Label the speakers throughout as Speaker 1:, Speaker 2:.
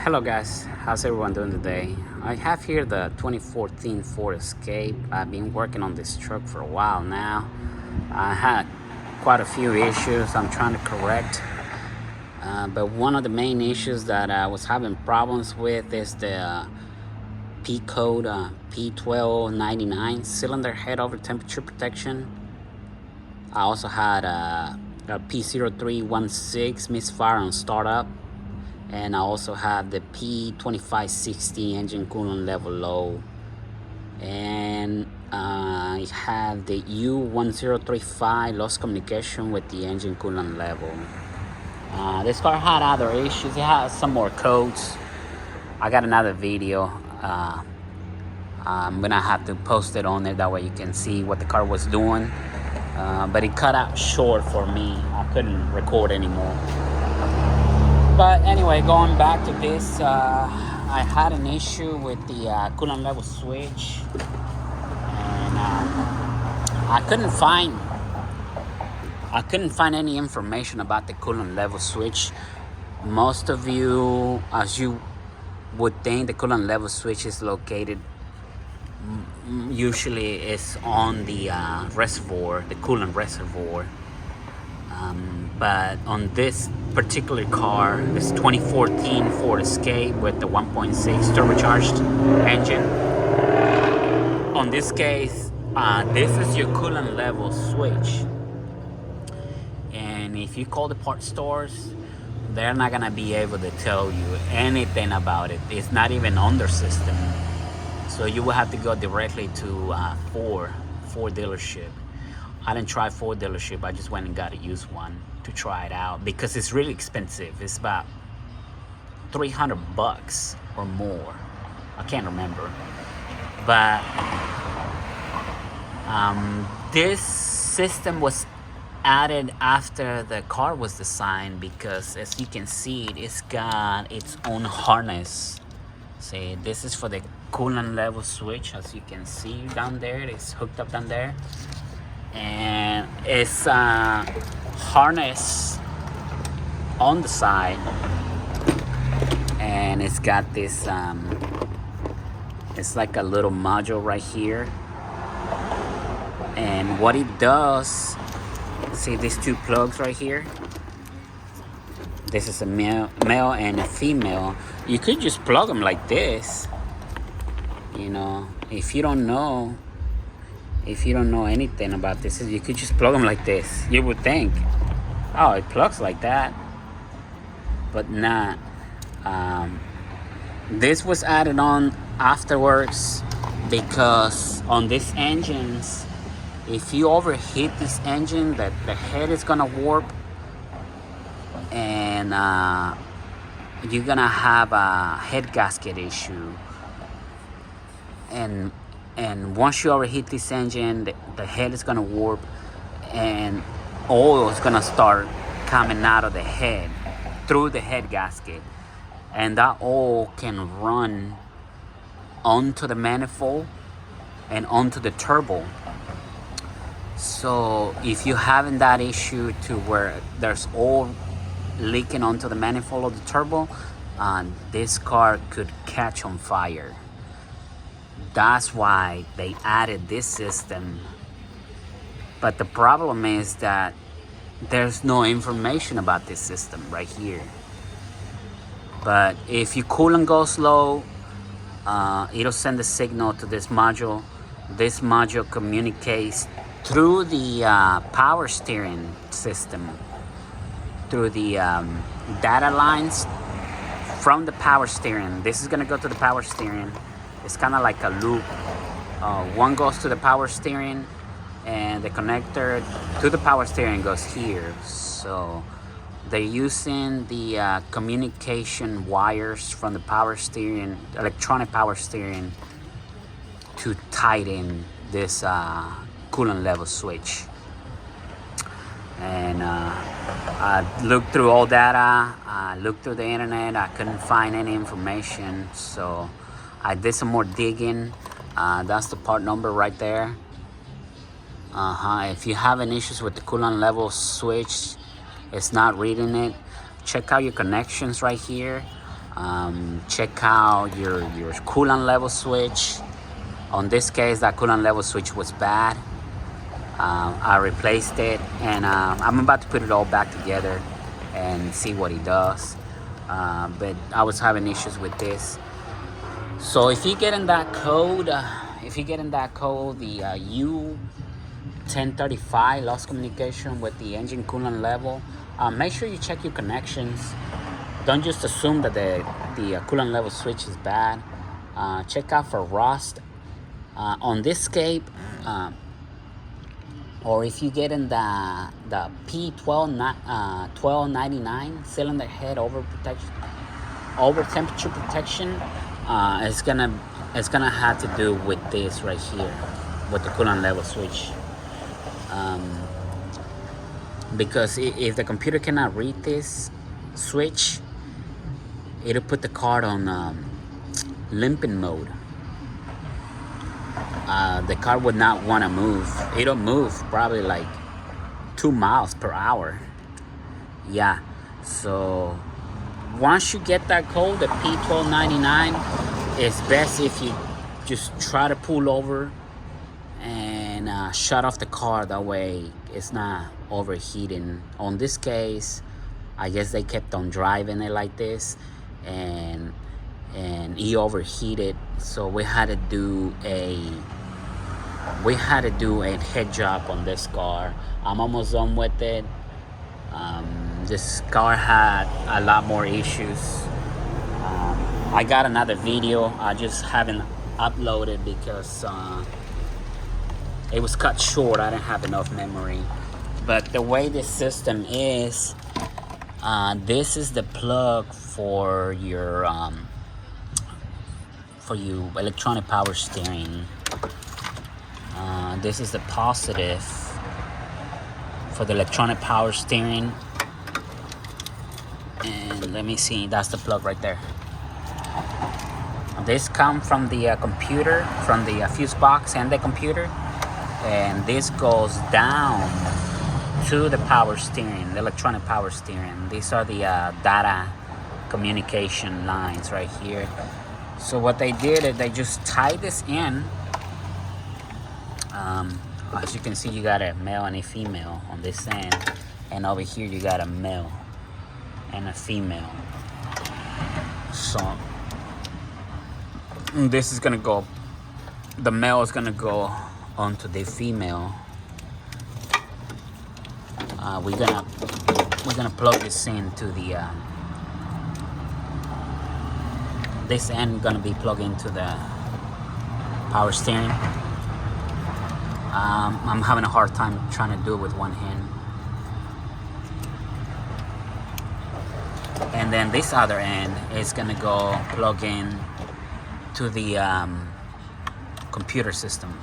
Speaker 1: Hello guys, how's everyone doing today? I have here the 2014 Ford Escape. I've been working on this truck for a while now. I had quite a few issues I'm trying to correct, but one of the main issues that I was having problems with is the P code p1299 cylinder head over temperature protection. I also had a p0316 misfire on startup, and I also have the p2560 engine coolant level low, and I have the U1035 lost communication with the engine coolant level. This car had other issues. It has some more codes. I got another video. I'm gonna have to post it on there, that way you can see what the car was doing, but it cut out short for me. I couldn't record anymore. But anyway, going back to this, I had an issue with the coolant level switch, and I couldn't find any information about the coolant level switch. Most of you, as you would think, the coolant level switch is located, usually it's on the reservoir, the coolant reservoir. But on this particular car, this 2014 Ford Escape with the 1.6 turbocharged engine, on this case, this is your coolant level switch. And if you call the parts stores, they're not gonna be able to tell you anything about it. It's not even on their system. So you will have to go directly to Ford dealership. I didn't try Ford dealership. I just went and got a used one to try it out because it's really expensive. It's about $300 or more. I can't remember. But this system was added after the car was designed, because as you can see, it's got its own harness. See, this is for the coolant level switch. As you can see down there, it's hooked up down there. And it's harness on the side, and it's got this it's like a little module right here. And what it does, see these two plugs right here, this is a male and a female. You could just plug them like this, you know. If you don't know anything about this, you could just plug them like this. You would think, oh, it plugs like that, but not. This was added on afterwards because on these engines, if you overheat this engine, that the head is gonna warp, and you're gonna have a head gasket issue. And once you overheat this engine, the head is gonna warp, and oil is gonna start coming out of the head through the head gasket, and that oil can run onto the manifold and onto the turbo. So if you're having that issue to where there's oil leaking onto the manifold of the turbo, this car could catch on fire. That's why they added this system. But the problem is that there's no information about this system right here. But if your coolant goes low, it'll send a signal to this module. This module communicates through the power steering system, through the data lines from the power steering. This is gonna go to the power steering. It's kind of like a loop. One goes to the power steering, and the connector to the power steering goes here. So they're using the communication wires from the power steering, electronic power steering, to tighten this coolant level switch. And I looked through all data, I looked through the internet, I couldn't find any information. So I did some more digging. That's the part number right there. If you're having issues with the coolant level switch, it's not reading it, check out your connections right here. Check out your coolant level switch. On this case, that coolant level switch was bad. I replaced it, and I'm about to put it all back together and see what it does. But I was having issues with this. So if you get in that code, the U1035 lost communication with the engine coolant level, make sure you check your connections. Don't just assume that the coolant level switch is bad. Check out for rust. On this scape, or if you get in the p1299 cylinder head over temperature protection, it's gonna have to do with this right here, with the coolant level switch. Because if the computer cannot read this switch, it'll put the car on limping mode. The car would not want to move. It'll move probably like 2 miles per hour. Yeah, so once you get that code, the p1299, it's best if you just try to pull over and shut off the car. That way it's not overheating. On this case, I guess they kept on driving it like this, and he overheated, so we had to do a head job on this car. I'm almost done with it. This car had a lot more issues. I got another video, I just haven't uploaded because it was cut short. I didn't have enough memory. But the way this system is, this is the plug for your electronic power steering. This is the positive for the electronic power steering, and let me see, that's the plug right there. This comes from the computer, from the fuse box and the computer, and this goes down to the power steering, the electronic power steering. These are the data communication lines right here. So what they did is they just tied this in. As you can see, you got a male and a female on this end, and over here you got a male and a female. So this is gonna go, the male is gonna go onto the female. We're gonna plug this into the this end gonna be plugged into the power steering. I'm having a hard time trying to do it with one hand. And then this other end is gonna go plug in to the computer system.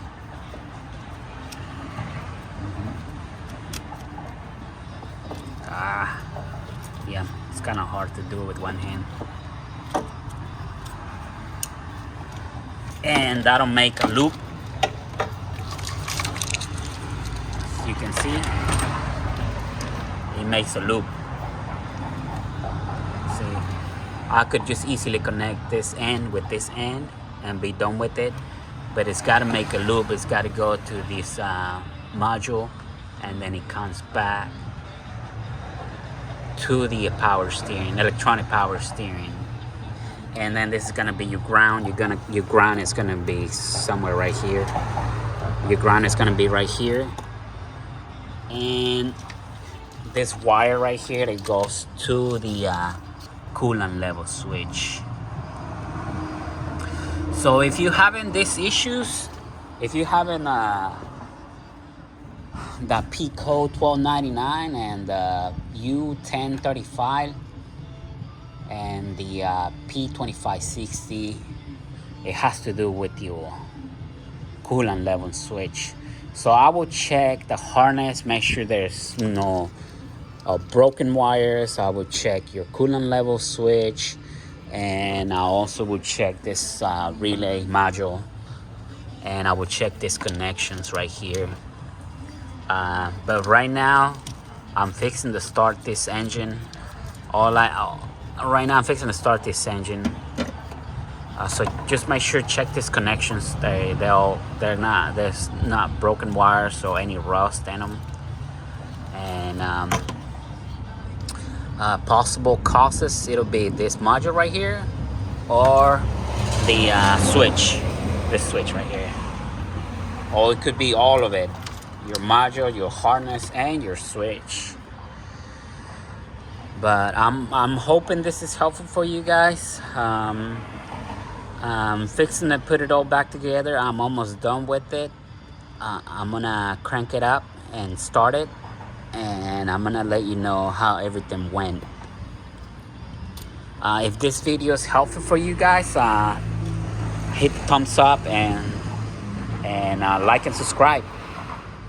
Speaker 1: Yeah, it's kind of hard to do it with one hand. And that'll make a loop. As you can see, it makes a loop. See, I could just easily connect this end with this end and be done with it, but it's got to make a loop. It's got to go to this module, and then it comes back to the power steering, electronic power steering. And then this is gonna be your ground. Your ground is gonna be somewhere right here. Your ground is gonna be right here. And this wire right here that goes to the coolant level switch. So if you having these issues, if you having the P code 1299 and the U1035 and the p2560, it has to do with your coolant level switch. So I will check the harness, make sure there's no broken wires. I will check your coolant level switch, and I also will check this relay module, and I will check these connections right here. But right now I'm fixing to start this engine. Right now I'm fixing to start this engine. So just make sure check these connections. There's not broken wires or any rust in them. And possible causes, it'll be this module right here or the switch, this switch right here. Or it could be all of it, your module, your harness, and your switch. But I'm hoping this is helpful for you guys. I'm fixing to put it all back together. I'm almost done with it. I'm gonna crank it up and start it, and I'm gonna let you know how everything went. If this video is helpful for you guys, hit the thumbs up and like and subscribe.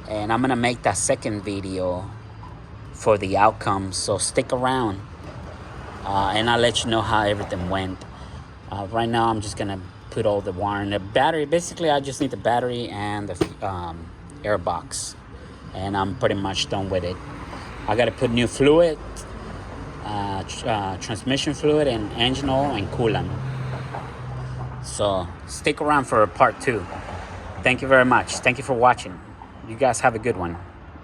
Speaker 1: And I'm gonna make that second video for the outcome, so stick around, and I'll let you know how everything went. Right now I'm just gonna put all the wire in the battery. Basically I just need the battery and the air box, and I'm pretty much done with it. I gotta put new fluid, transmission fluid and engine oil and coolant. So stick around for part 2. Thank you very much. Thank you for watching. You guys have a good one.